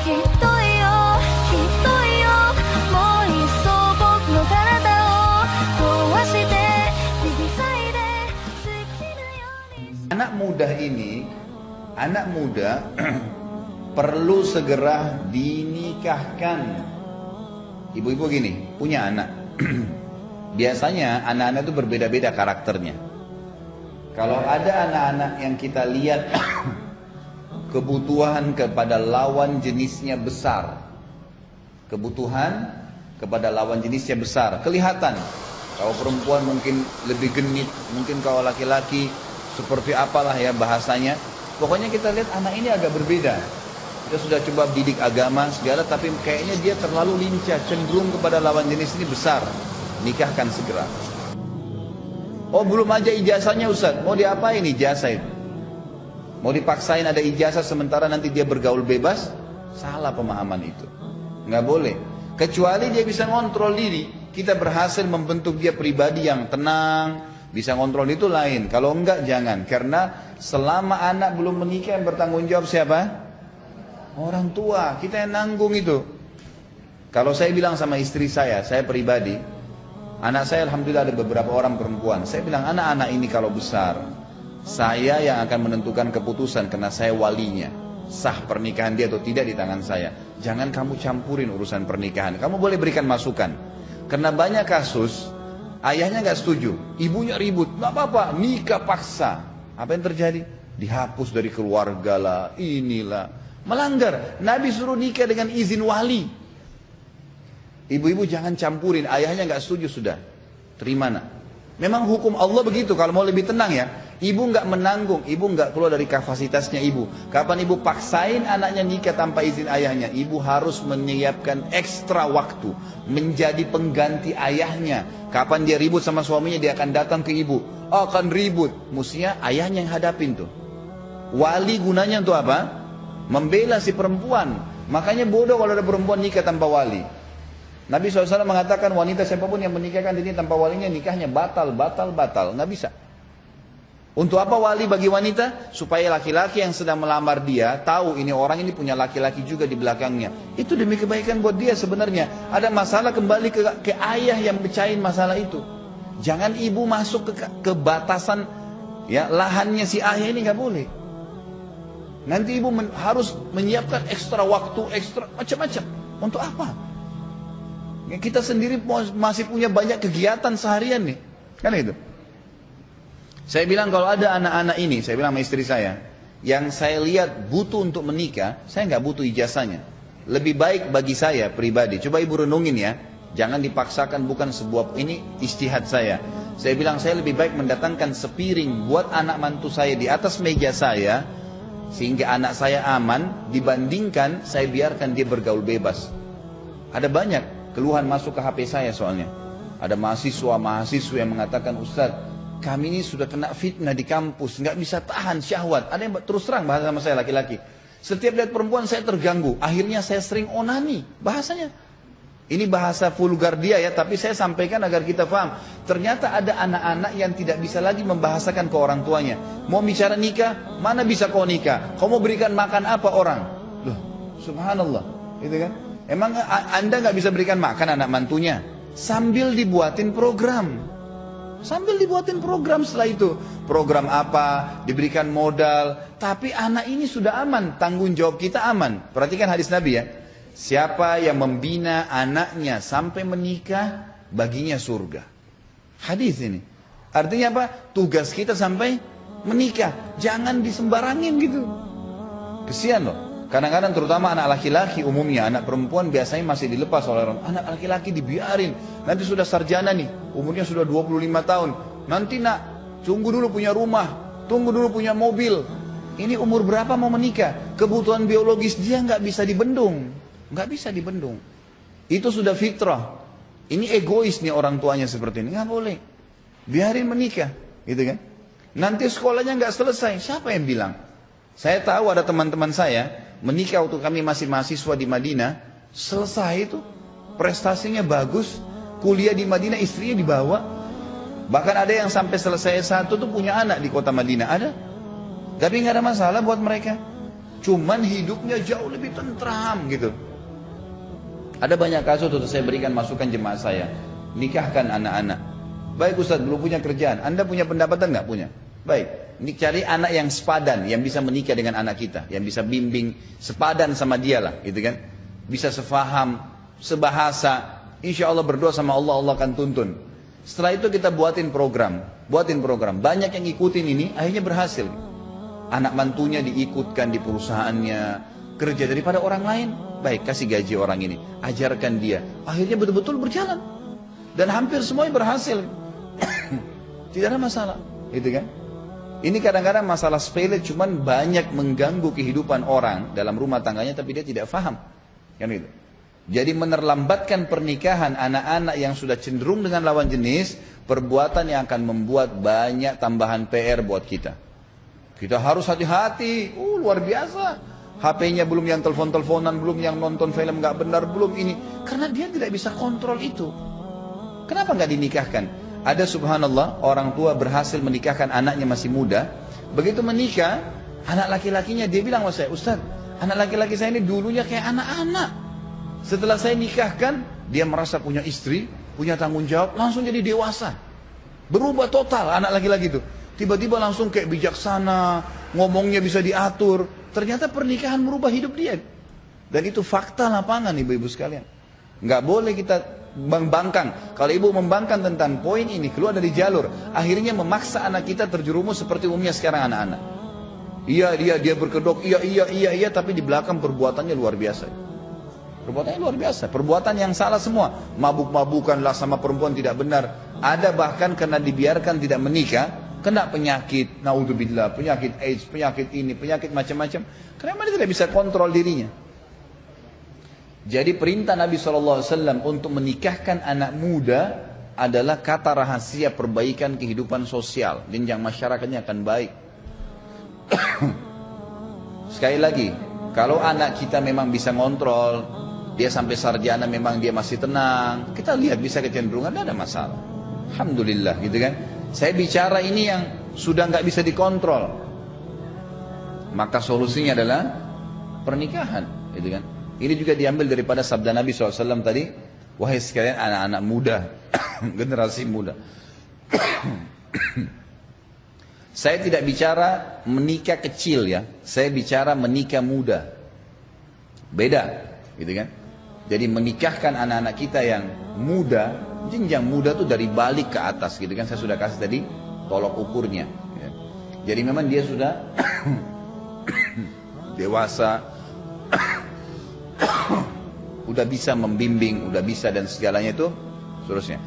Anak muda ini, anak muda perlu segera dinikahkan. Ibu-ibu gini, punya anak. Biasanya anak-anak itu berbeda-beda karakternya. Kalau ada anak-anak yang kita lihat kebutuhan kepada lawan jenisnya besar, kebutuhan kepada lawan jenisnya besar, kelihatan. Kalau perempuan mungkin lebih genit, mungkin kalau laki-laki seperti apalah ya bahasanya. Pokoknya kita lihat anak ini agak berbeda. Kita sudah coba didik agama segala, tapi kayaknya dia terlalu lincah, cenderung kepada lawan jenis ini besar. Nikahkan segera. Oh, belum aja ijazahnya Ustaz, mau diapain ijazah itu? Mau dipaksain ada ijazah sementara nanti dia bergaul bebas? Salah pemahaman itu. Nggak boleh. Kecuali dia bisa ngontrol diri. Kita berhasil membentuk dia pribadi yang tenang, bisa ngontrol, itu lain. Kalau enggak jangan. Karena selama anak belum menikah yang bertanggung jawab siapa? Orang tua. Kita yang nanggung itu. Kalau saya bilang sama istri saya pribadi, anak saya alhamdulillah ada beberapa orang perempuan. Saya bilang anak-anak ini kalau besar, saya yang akan menentukan keputusan karena saya walinya. Sah pernikahan dia atau tidak di tangan saya. Jangan kamu campurin urusan pernikahan. Kamu boleh berikan masukan. Karena banyak kasus ayahnya nggak setuju, ibunya ribut, nggak apa-apa, nikah paksa. Apa yang terjadi? Dihapus dari keluarga lah, inilah. Melanggar. Nabi suruh nikah dengan izin wali. Ibu-ibu jangan campurin, ayahnya nggak setuju sudah. Terima nak. Memang hukum Allah begitu. Kalau mau lebih tenang ya, ibu nggak menanggung, ibu nggak keluar dari kapasitasnya ibu. Kapan ibu paksain anaknya nikah tanpa izin ayahnya, ibu harus menyiapkan ekstra waktu, menjadi pengganti ayahnya. Kapan dia ribut sama suaminya, dia akan datang ke ibu. Oh, akan ribut, mestinya ayahnya yang hadapin tuh. Wali gunanya untuk apa? Membela si perempuan. Makanya bodoh kalau ada perempuan nikah tanpa wali. Nabi SAW mengatakan wanita siapapun yang menikahkan diri tanpa walinya, nikahnya batal. Nggak bisa. Untuk apa wali bagi wanita? Supaya laki-laki yang sedang melamar dia tahu ini orang ini punya laki-laki juga di belakangnya. Itu demi kebaikan buat dia sebenarnya. Ada masalah kembali ke ayah yang pecahin masalah itu. Jangan ibu masuk ke batasan ya lahannya si ayah ini, nggak boleh. Nanti ibu harus menyiapkan ekstra waktu, ekstra macam-macam. Untuk apa? Kita sendiri masih punya banyak kegiatan seharian nih. Kan itu. Saya bilang kalau ada anak-anak ini, saya bilang sama istri saya, yang saya lihat butuh untuk menikah, saya nggak butuh ijazahnya. Lebih baik bagi saya pribadi. Coba ibu renungin ya. Jangan dipaksakan, bukan sebuah, ini ijtihad saya. Saya bilang saya lebih baik mendatangkan sepiring buat anak mantu saya di atas meja saya, sehingga anak saya aman, dibandingkan saya biarkan dia bergaul bebas. Ada banyak keluhan masuk ke HP saya soalnya. Ada mahasiswa yang mengatakan, Ustaz, kami ini sudah kena fitnah di kampus, nggak bisa tahan syahwat. Ada yang terus terang bahasa sama saya laki-laki. Setiap lihat perempuan saya terganggu. Akhirnya saya sering onani. Bahasanya. Ini bahasa vulgar dia ya, tapi saya sampaikan agar kita paham. Ternyata ada anak-anak yang tidak bisa lagi membahasakan ke orang tuanya. Mau bicara nikah, mana bisa kau nikah? Kau mau berikan makan apa orang? Loh, subhanallah. Gitu kan? Emang anda nggak bisa berikan makan anak mantunya? Sambil dibuatin program. Setelah itu. Program apa, diberikan modal. Tapi anak ini sudah aman, tanggung jawab kita aman. Perhatikan hadis Nabi ya. Siapa yang membina anaknya sampai menikah, baginya surga. Hadis ini. Artinya apa? Tugas kita sampai menikah. Jangan disembarangin gitu. Kesian loh. Kadang-kadang terutama anak laki-laki umumnya, anak perempuan biasanya masih dilepas oleh orang. Anak laki-laki dibiarin. Nanti sudah sarjana nih, umurnya sudah 25 tahun. Nanti nak, tunggu dulu punya rumah, tunggu dulu punya mobil. Ini umur berapa mau menikah? Kebutuhan biologis dia nggak bisa dibendung. Nggak bisa dibendung. Itu sudah fitrah. Ini egois nih orang tuanya seperti ini. Nggak boleh. Biarin menikah. Gitu kan? Nanti sekolahnya nggak selesai. Siapa yang bilang? Saya tahu ada teman-teman saya menikah waktu kami masih mahasiswa di Madinah, selesai itu prestasinya bagus, kuliah di Madinah istrinya dibawa, bahkan ada yang sampai selesai S1 tuh punya anak di kota Madinah, ada, tapi nggak ada masalah buat mereka. cuman hidupnya jauh lebih tentram gitu. Ada banyak kasus untuk saya berikan masukan jemaah saya, nikahkan anak-anak. Baik Ustaz, belum punya kerjaan, Anda punya pendapatan nggak? Punya. Baik, ini cari anak yang sepadan, yang bisa menikah dengan anak kita, yang bisa bimbing, sepadan sama dia lah, gitu kan? Bisa sefaham, sebahasa. Insya Allah berdoa sama Allah, Allah akan tuntun. Setelah itu kita buatin program. Banyak yang ikutin ini, akhirnya berhasil. Anak mantunya diikutkan di perusahaannya, kerja daripada orang lain. Baik, kasih gaji orang ini, ajarkan dia. Akhirnya betul-betul berjalan. Dan hampir semuanya berhasil. Tidak ada masalah, gitu kan? Ini kadang-kadang masalah sepele, cuman banyak mengganggu kehidupan orang dalam rumah tangganya, tapi dia tidak faham. Kan gitu. Jadi menerlambatkan pernikahan anak-anak yang sudah cenderung dengan lawan jenis, perbuatan yang akan membuat banyak tambahan PR buat kita. Kita harus hati-hati, luar biasa. HP-nya belum yang telepon-teleponan, belum yang nonton film nggak benar, belum ini. Karena dia tidak bisa kontrol itu. Kenapa nggak dinikahkan? Ada subhanallah, orang tua berhasil menikahkan anaknya masih muda. Begitu menikah, anak laki-lakinya dia bilang sama saya, Ustaz, anak laki-laki saya ini dulunya kayak anak-anak. Setelah saya nikahkan, dia merasa punya istri, punya tanggung jawab, langsung jadi dewasa. Berubah total anak laki-laki itu. Tiba-tiba langsung kayak bijaksana, ngomongnya bisa diatur. Ternyata pernikahan merubah hidup dia. Dan itu fakta lapangan ibu-ibu sekalian. Nggak boleh kita membangkang. Kalau ibu membangkang tentang poin ini, keluar dari jalur. Akhirnya memaksa anak kita terjerumus seperti umumnya sekarang anak-anak. Iya, dia berkedok, iya, tapi di belakang perbuatannya luar biasa. Perbuatannya luar biasa, perbuatan yang salah semua. Mabuk-mabukanlah sama perempuan tidak benar. Ada bahkan karena dibiarkan tidak menikah, kena penyakit, naudzubillah, penyakit AIDS, penyakit ini, penyakit macam-macam. Karena dia tidak bisa kontrol dirinya. Jadi perintah Nabi SAW untuk menikahkan anak muda adalah kata rahasia perbaikan kehidupan sosial. Jenjang masyarakatnya akan baik. Sekali lagi, kalau anak kita memang bisa ngontrol, dia sampai sarjana memang dia masih tenang, kita lihat bisa kecenderungan, tidak ada masalah. Alhamdulillah, gitu kan. Saya bicara ini yang sudah nggak bisa dikontrol, maka solusinya adalah pernikahan, gitu kan. Ini juga diambil daripada sabda Nabi SAW tadi, wahai sekalian anak-anak muda, generasi muda. Saya tidak bicara menikah kecil ya, saya bicara menikah muda. Beda, gitu kan. Jadi menikahkan anak-anak kita yang muda, jenjang muda tuh dari balik ke atas, gitu kan. Saya sudah kasih tadi tolok ukurnya. Ya. Jadi memang dia sudah dewasa, udah bisa membimbing, udah bisa dan segalanya itu seterusnya.